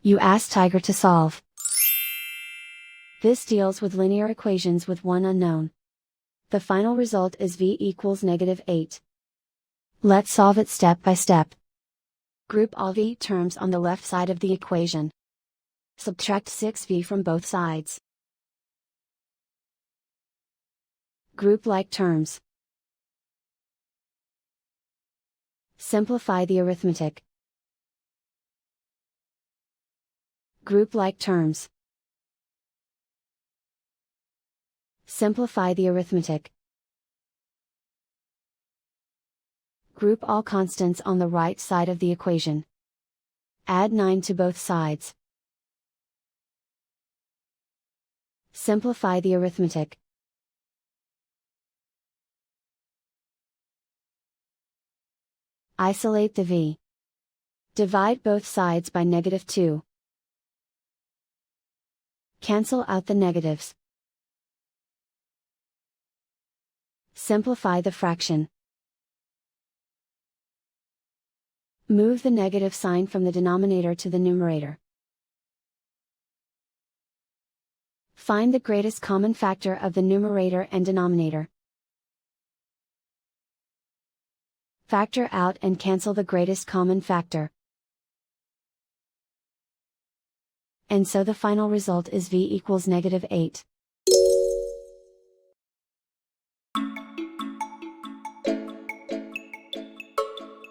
You ask Tiger to solve. This deals with linear equations with one unknown. The final result is v equals -8. Let's solve it step by step. Group all v terms on the left side of the equation. Subtract 6v from both sides. Group like terms. Simplify the arithmetic. Group like terms. Simplify the arithmetic. Group all constants on the right side of the equation. Add 9 to both sides. Simplify the arithmetic. Isolate the v. Divide both sides by -2. Cancel out the negatives. Simplify the fraction. Move the negative sign from the denominator to the numerator. Find the greatest common factor of the numerator and denominator. Factor out and cancel the greatest common factor. And so the final result is v equals -8.